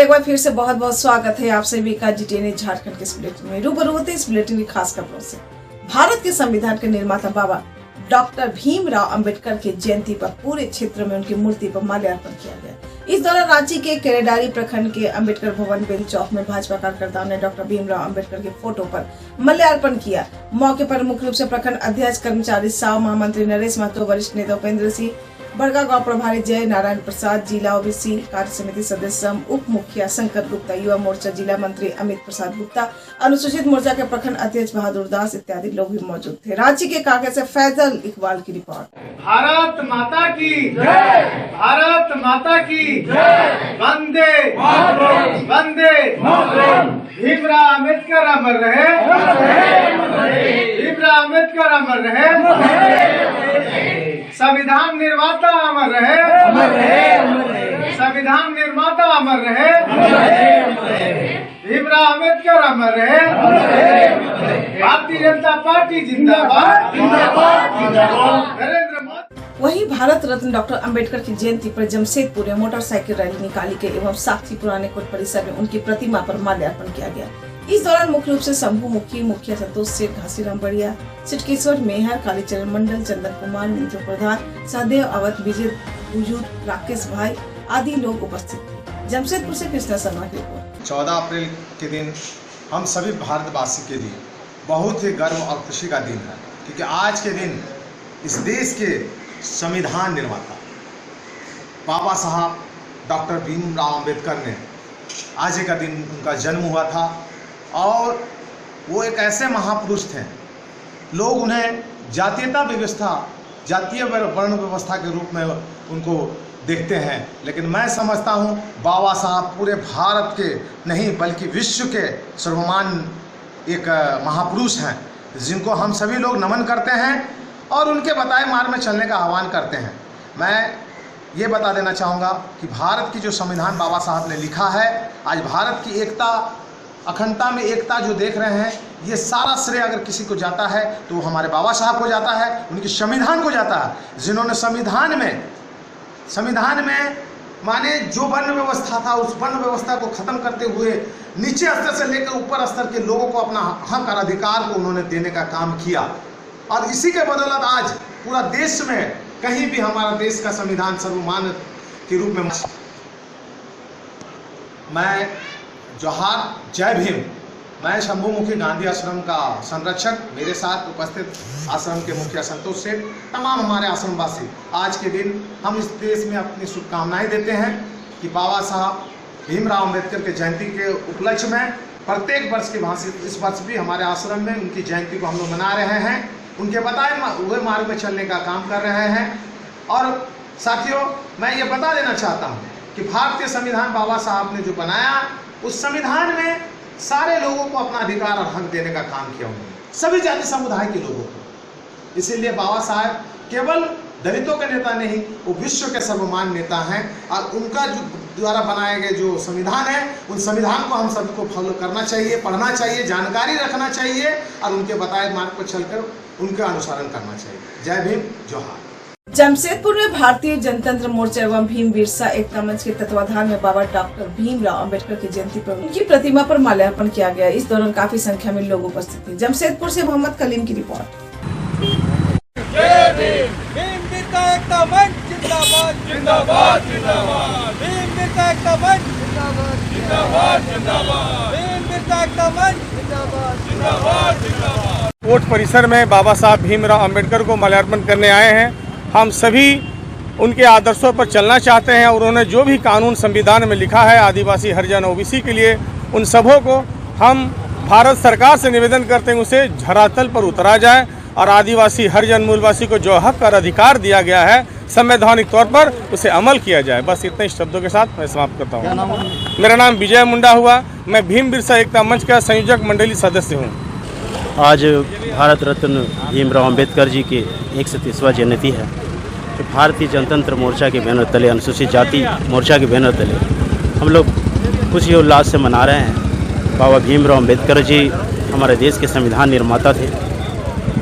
एक बार फिर से बहुत बहुत स्वागत है आप सभी का जीटीएन झारखंड के इस बुलेटिन में। रूबरू होते इस बुलेटिन की खास खबरों से। भारत के संविधान के निर्माता बाबा डॉक्टर भीमराव अंबेडकर की जयंती पर पूरे क्षेत्र में उनकी मूर्ति पर माल्यार्पण किया गया। इस दौरान रांची के केरेडारी प्रखंड के अंबेडकर भवन बेल चौक में भाजपा कार्यकर्ताओं ने डॉक्टर भीमराव अंबेडकर के फोटो पर माल्यार्पण किया। मौके पर मुख्य रूप से प्रखंड अध्यक्ष कर्मचारी साव, महामंत्री नरेश महतो, वरिष्ठ नेता उपेंद्र सिंह, बड़का गांव प्रभारी जय नारायण प्रसाद, जिला ओबीसी कार्य समिति सदस्य उप मुखिया शंकर गुप्ता, युवा मोर्चा जिला मंत्री अमित प्रसाद गुप्ता, अनुसूचित मोर्चा के प्रखंड अध्यक्ष बहादुर दास इत्यादि लोग भी मौजूद थे। रांची के कांकेर से फैजल इकबाल की रिपोर्ट। भारत माता की जय, भारत माता की जय, वंदे वंदे भीमराव अम्बेडकर अमर रहे, भीमराव अम्बेडकर अमर रहे, संविधान निर्माता अमर रहे, संविधान निर्माता अमर रहे, भीमराव अम्बेडकर अमर रहे, भारतीय जनता पार्टी जिंदाबाद, नरेंद्र मोदी। वहीं भारत रत्न डॉक्टर अंबेडकर की जयंती पर जमशेदपुर में मोटरसाइकिल रैली निकाली गई एवं साक्षी पुराने कोर्ट परिसर में उनकी प्रतिमा पर माल्यार्पण किया गया। इस दौरान मुख्य रूप से शंभू मुखी, मुखिया संतोष सेठ, घासीराम बढ़िया, सिटकेश्वर मेहर, कालीचरण मंडल, चंदन कुमार, मिंटू प्रधान, सहदेव अवध, विजय हुजूर, राकेश भाई आदि लोग उपस्थित थे। जमशेदपुर से कृष्णा शर्मा की रिपोर्ट। 14 अप्रैल के दिन हम सभी भारतवासी के लिए बहुत ही गर्व और खुशी का दिन है, क्योंकि आज के दिन इस देश के संविधान निर्माता बाबा साहब डॉक्टर भीमराव अंबेडकर ने आज का दिन उनका जन्म हुआ था। और वो एक ऐसे महापुरुष थे, लोग उन्हें जातीयता व्यवस्था, जातीय वर्ण व्यवस्था के रूप में उनको देखते हैं, लेकिन मैं समझता हूँ बाबा साहब पूरे भारत के नहीं बल्कि विश्व के सर्वमान्य एक महापुरुष हैं, जिनको हम सभी लोग नमन करते हैं और उनके बताए मार्ग में चलने का आह्वान करते हैं। मैं ये बता देना चाहूँगा कि भारत की जो संविधान बाबा साहब ने लिखा है, आज भारत की एकता, अखंडता में एकता जो देख रहे हैं, ये सारा श्रेय अगर किसी को जाता है तो हमारे बाबा साहब को जाता है, उनकी संविधान को जाता है, जिन्होंने संविधान में माने जो वर्ण व्यवस्था था उस वर्ण व्यवस्था को खत्म करते हुए नीचे स्तर से लेकर ऊपर स्तर के लोगों को अपना हक और अधिकार को उन्होंने देने का काम किया। और इसी के बदौलत आज पूरा देश में कहीं भी हमारा देश का संविधान सर्वमान्य के रूप में। मैं जोहार, जय भीम। मैं शंभू मुखी गांधी आश्रम का संरक्षक, मेरे साथ उपस्थित आश्रम के मुखिया संतोष सेठ, तमाम हमारे आश्रमवासी, आज के दिन हम इस देश में अपनी शुभकामनाएं देते हैं कि बाबा साहब भीमराव अंबेडकर के जयंती के उपलक्ष्य में प्रत्येक वर्ष की भांति इस वर्ष भी हमारे आश्रम में उनकी जयंती को हम लोग मना रहे हैं, उनके बताए हुए मार्ग में चलने का काम कर रहे हैं। और साथियों, मैं ये बता देना चाहता हूँ कि भारतीय संविधान बाबा साहब ने जो बनाया, उस संविधान में सारे लोगों को अपना अधिकार और हक देने का काम किया उन्होंने, सभी जाति समुदाय के लोगों को। इसीलिए बाबा साहब केवल दलितों के नेता नहीं, वो विश्व के सर्वमान्य नेता हैं। और उनका जो द्वारा बनाए गए जो संविधान है, उन संविधान को हम सभी को फॉलो करना चाहिए, पढ़ना चाहिए, जानकारी रखना चाहिए और उनके बताए मार्ग पर चलकर उनका अनुसरण करना चाहिए। जय भीम, जोहार। जमशेदपुर में भारतीय जनतंत्र मोर्चा एवं भीम बिरसा एकता मंच के तत्वाधान में बाबा डॉक्टर भीमराव अंबेडकर की जयंती पर उनकी प्रतिमा पर माल्यार्पण किया गया। इस दौरान काफी संख्या में लोग उपस्थित थे। जमशेदपुर से मोहम्मद कलीम की रिपोर्ट। जय भीम, भीम बिरसा एकता मंच जिंदाबाद, जिंदाबाद, जिंदाबाद। भीम बिरसा एकता मंच जिंदाबाद, जिंदाबाद, जिंदाबाद। भीम बिरसा एकता मंच जिंदाबाद, जिंदाबाद, जिंदाबाद। कोर्ट परिसर में बाबा साहब भीमराव अंबेडकर को माल्यार्पण करने आए हैं। हम सभी उनके आदर्शों पर चलना चाहते हैं और उन्होंने जो भी कानून संविधान में लिखा है आदिवासी, हरिजन, ओबीसी के लिए, उन सबों को हम भारत सरकार से निवेदन करते हैं उसे धरातल पर उतरा जाए और आदिवासी, हरिजन, मूलवासी को जो हक और अधिकार दिया गया है संवैधानिक तौर पर उसे अमल किया जाए। बस इतने शब्दों के साथ मैं समाप्त करता हूँ। मेरा नाम विजय मुंडा हुआ, मैं भीम बिरसा एकता मंच का संयोजक मंडली सदस्य हूँ। आज भारत रत्न भीमराव अंबेडकर जी की 130वां जयंती है। तो भारतीय जनतंत्र मोर्चा के बैनर तले, अनुसूचित जाति मोर्चा के बैनर तले हम लोग खुशी और उल्लास से मना रहे हैं। बाबा भीमराव अंबेडकर जी हमारे देश के संविधान निर्माता थे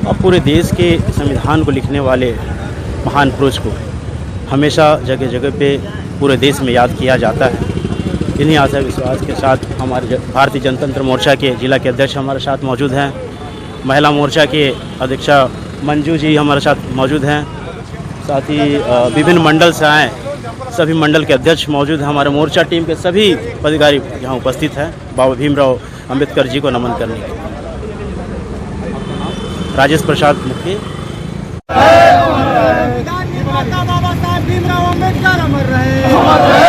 और पूरे देश के संविधान को लिखने वाले महान पुरुष को हमेशा जगह जगह पे पूरे देश में याद किया जाता है। इन्हीं आशा विश्वास के साथ हमारे भारतीय जनतंत्र मोर्चा के जिला के अध्यक्ष हमारे साथ मौजूद हैं, महिला मोर्चा के अध्यक्षा मंजू जी हमारे साथ मौजूद हैं, साथ ही विभिन्न मंडल से आए सभी मंडल के अध्यक्ष मौजूद हैं। हमारे मोर्चा टीम के सभी पदाधिकारी यहाँ उपस्थित हैं बाबा भीमराव अंबेडकर जी को नमन करने के लिए। राजेश प्रसाद मुखी। बाबा साहब भीमराव अम्बेडकर अमर रहे।